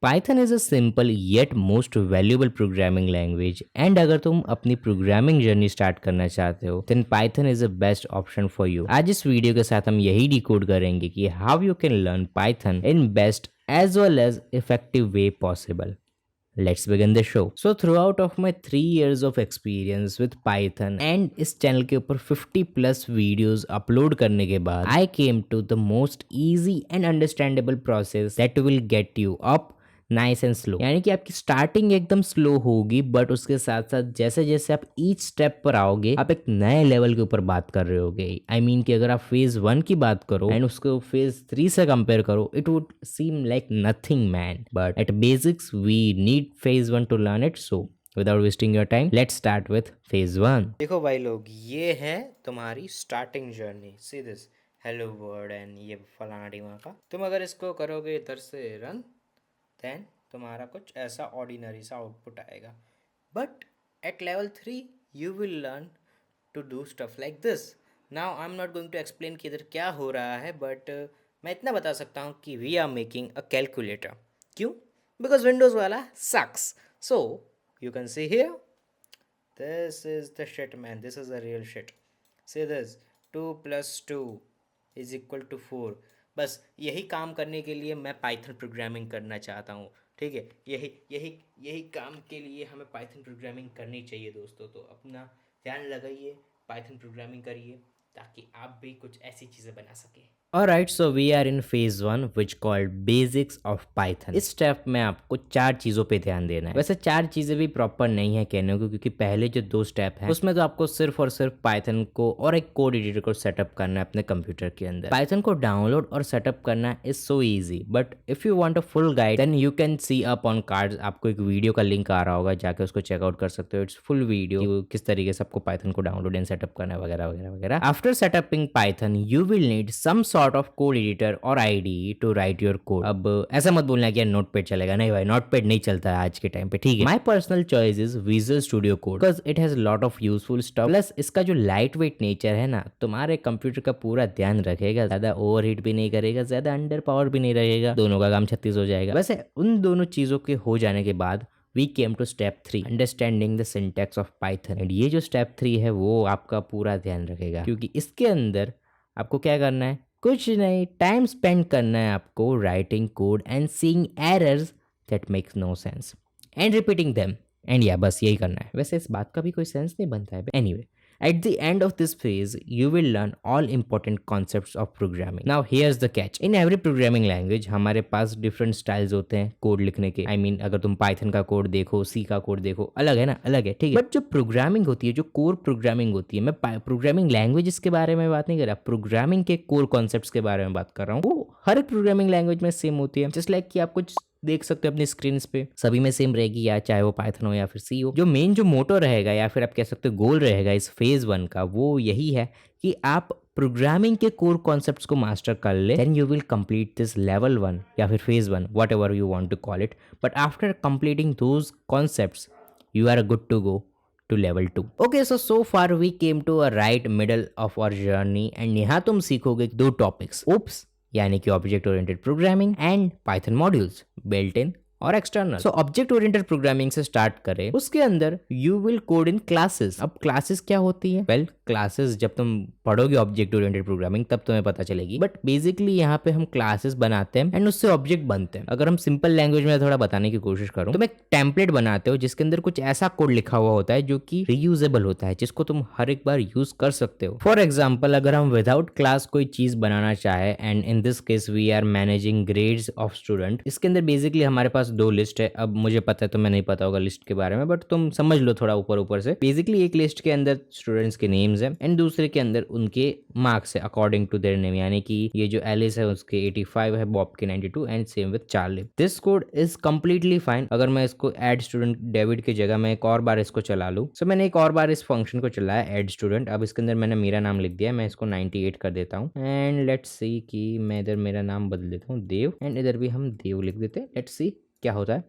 Python is a simple yet most valuable programming language and अगर तुम अपनी programming journey start करना चाहते हो then Python is a best option for you. आज इस वीडियो के साथ हम यही डिकोड करेंगे कि how you can learn Python in best as well as effective way possible. Let's begin the show. So throughout of my 3 years of experience with Python and इस channel के ऊपर 50 प्लस वीडियोस अपलोड करने के बाद I came to the most easy and understandable process that will get you up nice and slow. यानी कि आपकी starting एकदम स्लो होगी बट उसके साथ साथ जैसे जैसे आप ईच स्टेप पर आओगे आप एक नए लेवल के ऊपर बात कर रहे होगे। आई मीन कि अगर आप फेज 1 की बात करो एंड उसको फेज 3 से कंपेयर करो it would seem like nothing man, but at basics we need phase 1 to learn it. So without wasting your time let's start with phase 1। देखो भाई लोग, ये है तुम्हारी starting journey. See this hello world and ये फलाना ढीमा का। तुम अगर इसको करोगे इधर से रन देन तुम्हारा कुछ ऐसा ऑर्डिनरी सा आउटपुट आएगा। But at level 3 you will learn to do stuff like this. Now I am not going to explain कि इधर क्या हो रहा है, बट मैं इतना बता सकता हूँ कि we are making a calculator. क्यों? बिकॉज विंडोज़ वाला sucks. So you can see here this is the shit, man. This is a real shit. Say this 2 plus 2 is equal to 4. बस यही काम करने के लिए मैं पाइथन प्रोग्रामिंग करना चाहता हूँ। ठीक है, यही यही यही काम के लिए हमें पाइथन प्रोग्रामिंग करनी चाहिए दोस्तों। तो अपना ध्यान लगाइए, पाइथन प्रोग्रामिंग करिए ताकि आप भी कुछ ऐसी चीज़ें बना सकें। Alright, so we are in phase 1 which called basics of Python। इस स्टेप में आपको 4 चीज़ों पे ध्यान देना है। वैसे 4 चीज़ें भी प्रॉपर नहीं है कहने को, क्योंकि पहले जो 2 स्टेप हैं उसमें तो आपको सिर्फ और सिर्फ पाइथन को और एक कोड एडिटर को सेटअप करना है अपने कंप्यूटर के अंदर। पाइथन को डाउनलोड और सेटअप करना is so easy, but if you want a full guide then you can see up on cards. आपको एक वीडियो का लिंक आ रहा होगा, जाके उसको चेकआउट कर सकते हो। इट्स फुल वीडियो किस तरीके से आपको पाइथन को डाउनलोड एंड सेटअप करना है वगैरह वगैरह वगैरह। After setupping Python you will need some sort of code editor और IDE to write your code. अब ऐसा मत बोलना कि यार नोटपैड चलेगा, नहीं भाई, नोटपैड नहीं चलता है आज के टाइम पे। ठीक है, my personal choice is visual studio code because it has lot of useful stuff, plus इसका जो लाइट वेट नेचर है ना तुम्हारे कंप्यूटर का पूरा ध्यान रखेगा, ज्यादा ओवरहीट भी नहीं करेगा, ज्यादा अंडर पावर भी नहीं रहेगा, दोनों का काम 36 हो जाएगा। वैसे उन दोनों चीजों के हो जाने के बाद we came to step 3 understanding the syntax of Python. And ये जो स्टेप 3 है वो आपका पूरा ध्यान रखेगा, क्योंकि इसके अंदर आपको क्या करना है, कुछ नहीं, टाइम स्पेंड करना है आपको writing code and seeing errors that makes no sense and repeating them. And या बस यही करना है। वैसे इस बात का भी कोई सेंस नहीं बनता है। Anyway, at the end of this phase you will learn all important concepts of programming. Now here's the catch. In every programming language हमारे पास different styles होते हैं कोड लिखने के। I mean अगर तुम पाइथन का कोड देखो, सी का कोड देखो, अलग है ना, अलग है, ठीक है। बट जो प्रोग्रामिंग होती है, जो कोर प्रोग्रामिंग होती है, मैं प्रोग्रामिंग लैंग्वेजेस के बारे में बात नहीं कर रहा, प्रोग्रामिंग के कोर कॉन्सेप्ट्स के बारे में बात कर रहा हूँ। वो हर एक प्रोग्रामिंग लैंग्वेज में सेम होती है। जस्ट लाइक कि आप कुछ देख सकते हो अपनी स्क्रीन पे, सभी में सेम रहेगी, या चाहे वो पाइथन हो या फिर सी हो। जो मेन जो मोटो रहेगा या फिर आप कह सकते हो गोल रहेगा इस फेज 1 का, वो यही है कि आप प्रोग्रामिंग के कोर कॉन्सेप्ट्स को मास्टर कर ले, then you will complete this level 1 या फिर phase 1, whatever you want to call it. But after completing those concepts you are good to go to level 2. Okay, so far we came to a right middle of our journey and यहाँ तुम सीखोगे 2 topics, OOPs यानी कि object oriented programming and Python modules built in और external. So object oriented programming से start करें, उसके अंदर you will code in classes. अब क्लासेस क्या होती है? वेल, क्लासेस जब तुम पढ़ोगे ऑब्जेक्ट ओरिएंटेड प्रोग्रामिंग तब तुम्हें पता चलेगी, बट बेसिकली यहाँ पे हम क्लासेस बनाते हैं एंड उससे ऑब्जेक्ट बनते हैं। अगर हम सिंपल लैंग्वेज में थोड़ा बताने की कोशिश करूँ तो एक टेम्पलेट बनाते हो जिसके अंदर कुछ ऐसा कोड लिखा हुआ होता है जो कि रीयूजेबल होता है, जिसको तुम हर एक बार यूज कर सकते हो। फॉर एग्जाम्पल, अगर हम विदाउट क्लास कोई चीज बनाना चाहे, and in this case we are managing grades of student, इसके अंदर बेसिकली हमारे पास 2 लिस्ट है। अब मुझे पता है तुम्हें नहीं पता होगा लिस्ट के बारे में, बट तुम समझ लो थोड़ा ऊपर ऊपर से। बेसिकली एक लिस्ट के अंदर स्टूडेंट्स के नेम्स है एंड दूसरे के अंदर उनके मार्क्स है अकॉर्डिंग टू देयर नेम, यानी कि ये जो एलिस है उसके 85 है, बॉब के 92 and same with Charlie. This code is completely fine. अगर मैं इसको ऐड स्टूडेंट डेविड की जगह मैं एक और बार इसको चला लूँ, सो मैंने एक और बार इस फंक्शन को चलाया ऐड स्टूडेंट। अब इसके अंदर मैंने मेरा नाम लिख दिया, मैं इसको 98 कर देता हूँ एंड लेट्स सी कि मैं इधर मेरा नाम बदल देता हूँ देव, एंड इधर भी हम देव लिख देते हैं। लेट्स सी क्या होता है।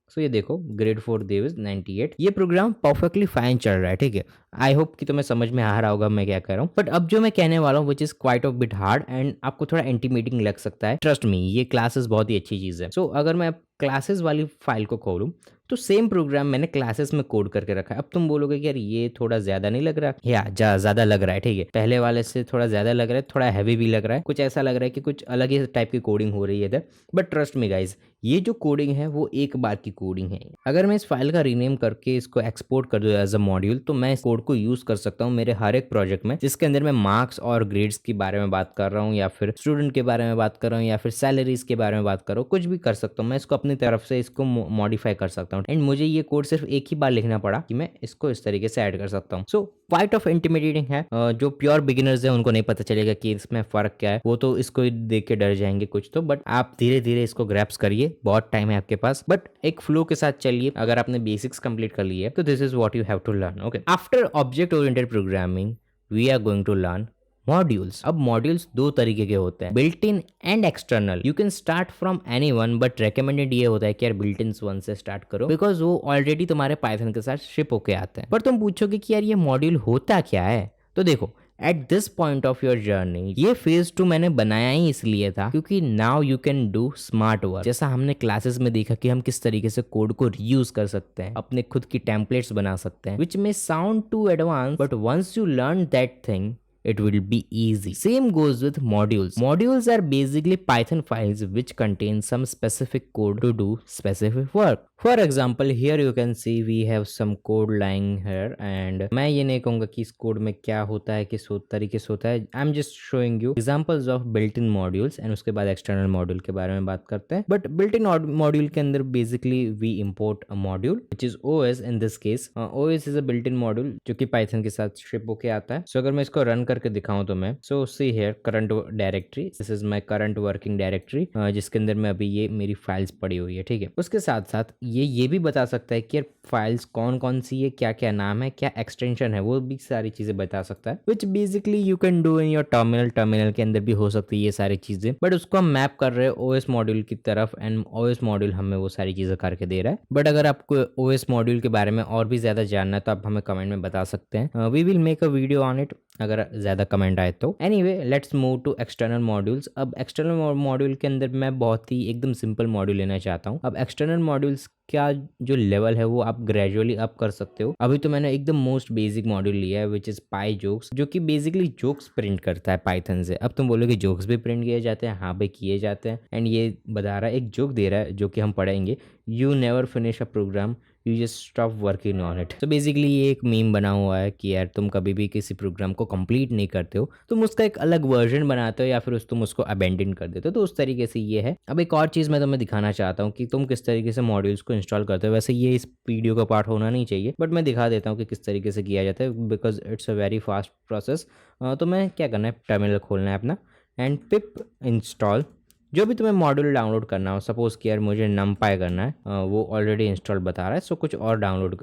सो ये देखो ग्रेड 4 देव इज 98। ये प्रोग्राम परफेक्टली फाइन चल रहा है, ठीक है। आई होप कि तुम्हें समझ में आ रहा होगा मैं क्या कह रहा हूँ। बट अब जो मैं कहने वाला हूँ which is quite of bit hard and आपको थोड़ा इंटीमेटिंग लग सकता है, ट्रस्ट मी ये क्लासेस बहुत ही अच्छी चीज़ है। सो अगर मैं क्लासेस वाली फाइल को खोलूँ तो सेम प्रोग्राम मैंने क्लासेस में कोड करके रखा है। अब तुम बोलोगे कि यार ये थोड़ा ज्यादा नहीं लग रहा, या ज्यादा लग रहा है, ठीक है, पहले वाले से थोड़ा ज्यादा लग रहा है, थोड़ा हैवी भी लग रहा है, कुछ ऐसा लग रहा है कि कुछ अलग ही टाइप की कोडिंग हो रही है इधर। बट ट्रस्ट मी गाइज, ये जो कोडिंग है वो एक बार की कोडिंग है। अगर मैं इस फाइल का रीनेम करके इसको एक्सपोर्ट कर दूं एज अ मॉड्यूल तो मैं इस कोड को यूज कर सकता हूँ मेरे हर एक प्रोजेक्ट में, जिसके अंदर मैं मार्क्स और ग्रेड्स के बारे में बात कर रहा हूँ, या फिर स्टूडेंट के बारे में बात कर रहा हूँ, या फिर सैलरीज के बारे में बात कर रहा हूँ, कुछ भी कर सकता हूँ मैं इसको अपनी तरफ से इसको मॉडिफाई कर सकता हूँ। एंड मुझे ये कोड सिर्फ एक ही बार लिखना पड़ा कि मैं इसको इस तरीके से ऐड कर सकता हूँ। सो क्वाइट ऑफ इंटिमिडेटिंग है। जो प्योर बिगिनर्स है उनको नहीं पता चलेगा कि इसमें फर्क क्या है, वो तो इसको देख के डर जाएंगे कुछ तो। बट आप धीरे धीरे इसको ग्रैप्स करिए, बहुत टाइम है आपके पास, बट एक फ्लो के साथ चलिए। अगर आपने बेसिक्स कंप्लीट कर लिए तो this is what you have to learn. Okay, after object oriented programming we are going to learn modules. अब मॉड्यूल्स दो तरीके के होते हैं, built in and external. You can start from any one, but recommended ये होता है कि यार बिल्ट इन वन से स्टार्ट करो, बिकॉज वो ऑलरेडी तुम्हारे पाइथन के साथ शिप होके आते हैं। पर तुम पूछोगे कि यार ये मॉड्यूल होता क्या है, तो देखो at this point of your journey ये फेज 2 मैंने बनाया ही इसलिए था क्योंकि now you can do smart work. जैसा हमने क्लासेस में देखा कि हम किस तरीके से कोड को रीयूज कर सकते हैं, अपने खुद की टेम्पलेट्स बना सकते हैं, which may sound too advance, but once you learn that thing it will be easy. Same goes with modules. Modules are basically Python files which contain some specific code to do specific work. For example, here you can see we have some code lying here, and मैं ये नहीं कहूँगा कि इस code में क्या होता है, किस तरीके से होता है। I am just showing you examples of built in modules, and उसके बाद एक्सटर्नल मॉड्यूल के बारे में बात करते हैं। बट बिल्ट इन मॉड्यूल के अंदर basically we import a module which is OS। In this case OS is a built in module जो कि पाइथन के साथ शिप होके आता है। सो अगर मैं इसको रन करके दिखाऊं तो मैं see here current directory, this is my current working directory, जिसके अंदर में अभी ये मेरी फाइल्स पड़ी हुई है, ठीक है। उसके साथ साथ ये भी बता सकता है कि यार फाइल्स कौन कौन सी है, क्या क्या नाम है, क्या एक्सटेंशन है, वो भी सारी चीजें बता सकता है, which basically you can do in your terminal के अंदर भी हो सकती है ये सारी चीजें। बट उसको हम मैप कर रहे हैं OS मॉड्यूल की तरफ, एंड OS मॉड्यूल हमें वो सारी चीजें करके दे रहा है। बट अगर आपको OS मॉड्यूल के बारे में और भी ज्यादा जानना है तो आप हमें कमेंट में बता सकते हैं, we will make a video on it अगर ज्यादा कमेंट आए तो। Anyway let's move to external modules. अब एक्सटर्नल मॉड्यूल के अंदर मैं बहुत ही एकदम सिंपल मॉड्यूल लेना चाहता हूँ। अब एक्सटर्नल मॉड्यूल्स का जो लेवल है वो आप ग्रेजुअली अप कर सकते हो। अभी तो मैंने एकदम मोस्ट बेसिक मॉड्यूल लिया है विच इज पाई जोक्स, जो कि बेसिकली जोक्स प्रिंट करता है पाइथन से। अब तुम बोलोगे जोक्स भी प्रिंट किए जाते हैं, हाँ भाई किए जाते हैं, एंड ये बता रहा है, एक जोक दे रहा है जो कि हम पढ़ेंगे, you never finish a program, you just stop working on it. तो बेसिकली ये एक मीम बना हुआ है कि यार तुम कभी भी किसी प्रोग्राम को कंप्लीट नहीं करते हो, तुम उसका एक अलग वर्जन बनाते हो या फिर तुम उसको अबेंडन कर देते हो। तो उस तरीके से ये है। अब एक और चीज़ मैं तुम्हें दिखाना चाहता हूँ कि तुम किस तरीके से मॉड्यूल्स को इंस्टॉल करते हो। वैसे ये इस वीडियो का पार्ट होना नहीं चाहिए, बट मैं दिखा देता हूँ कि किस तरीके से किया जाता है, because it's a very fast process. तो मैं क्या करना है, टर्मिनल खोलना है अपना, एंड पिप इंस्टॉल जो भी तुम्हें मॉड्यूल डाउनलोड करना हो। सपोज कि यार मुझे numpy करना है, वो ऑलरेडी इंस्टॉल बता रहा है, सो कुछ और डाउनलोड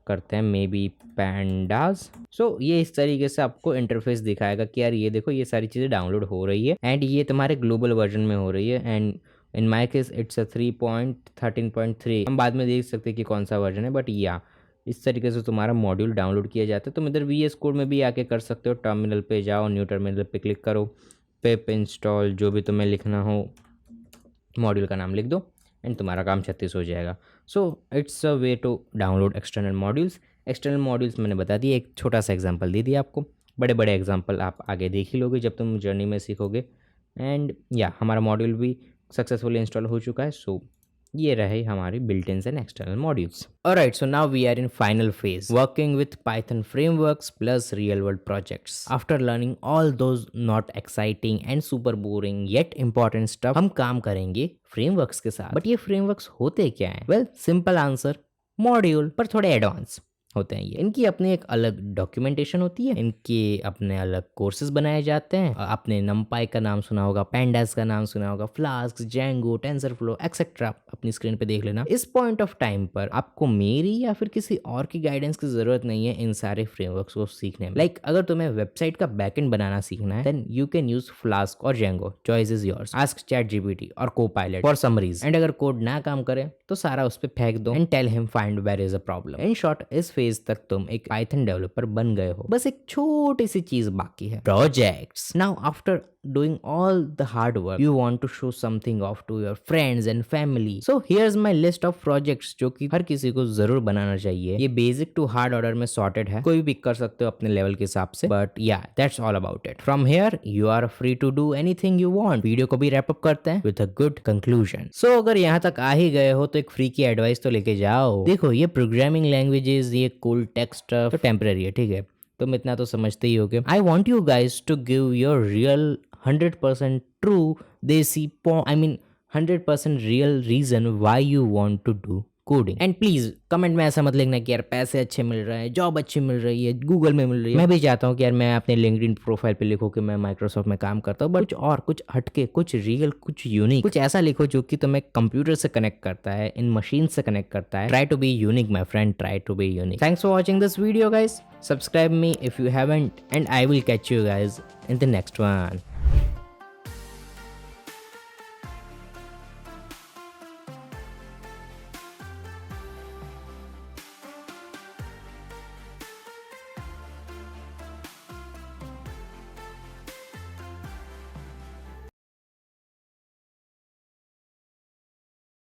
करते हैं, मे बी पैंडास। सो ये इस तरीके से आपको इंटरफेस दिखाएगा कि यार ये देखो ये सारी चीज़ें डाउनलोड हो रही है, एंड ये तुम्हारे ग्लोबल वर्जन में हो रही है, and in my case it's a 3.13.3। हम बाद में देख सकते हैं कि कौन सा वर्जन है, बट या इस तरीके से तुम्हारा मॉड्यूल डाउनलोड किया जाता है। तुम इधर VS कोड में भी आके कर सकते हो, टर्मिनल पे जाओ, न्यू टर्मिनल पे क्लिक करो, पिप इंस्टॉल जो भी तुम्हें लिखना हो, मॉड्यूल का नाम लिख दो, एंड तुम्हारा काम 36 हो जाएगा। So it's a way to download external modules. External modules मैंने बता दिया, एक छोटा सा एग्जांपल दे दिया आपको, बड़े बड़े एग्जांपल आप आगे देख ही लोगे जब तुम जर्नी में सीखोगे। एंड या हमारा मॉड्यूल भी सक्सेसफुली इंस्टॉल हो चुका है। सो ये रहे हमारी built-ins and external modules. Alright, so now we are in final phase, working with Python frameworks plus real-world projects. After learning all those not exciting and super boring yet important stuff, हम काम करेंगे frameworks के साथ। But ये frameworks होते क्या हैं? Well, simple answer, module, पर थोड़े advanced होते हैं ये। इनकी अपनी एक अलग डॉक्यूमेंटेशन होती है, इनके अपने अलग कोर्सेज बनाए जाते हैं। आपने numpy का नाम सुना होगा, pandas का नाम सुना होगा, फ्लास्क, जेंगो, टेंसरफ्लो एक्सेट्रा अपनी स्क्रीन पे देख लेना। इस पॉइंट ऑफ टाइम पर आपको मेरी या फिर किसी और की गाइडेंस की जरूरत नहीं है इन सारे फ्रेमवर्क्स को सीखने में। लाइक अगर तुम्हें वेबसाइट का बैकएंड बनाना सीखना है, then you can use Flask और Django, choice is yours. Ask ChatGPT और Copilot फॉर समरीज, एंड अगर कोड ना काम करे तो सारा उस पर फेंक दो and tell him find where is a problem. In short, इस फेज तक तुम एक पाइथन डेवलपर बन गए हो। बस एक छोटी सी चीज बाकी है, projects. Now after doing all the hard work, you want to show something off to your friends and family. So here's my list of projects जो कि हर किसी को जरूर बनाना चाहिए। ये बेसिक टू हार्ड ऑर्डर में सॉर्टेड है, कोई भी कर सकते हो अपने लेवल के हिसाब से, बट या that's all about it. From here you are free to do anything you want. Video को भी रैप अप करते हैं with a good conclusion. So अगर यहाँ तक आ ही गए हो तो एक फ्री की एडवाइस तो लेके जाओ। देखो ये प्रोग्रामिंग लैंग्वेजेस, ये कूल टेक्स्ट स्टफ टेम्पररी है, ठीक है, तुम इतना तो समझते ही होगे। I want you guys to give your real 100% true desi 100% real reason why you want to do coding. And please comment में ऐसा मत लिखना कि यार पैसे अच्छे मिल रहे हैं, जॉब अच्छी मिल रही है, गूगल में मिल रही है। मैं भी चाहता हूँ कि यार मैं अपने लिंक्डइन प्रोफाइल पे लिखूँ कि मैं माइक्रोसॉफ्ट में काम करता हूँ, बट और कुछ हटके, कुछ रियल, कुछ यूनिक, कुछ ऐसा लिखो जो कि तुम्हें कंप्यूटर से कनेक्ट करता है, इन मशीन से कनेक्ट करता है। Try to be unique my friend, try to be unique. Thanks for watching this video guys, subscribe me if you haven't, and I will catch you guys in the next one.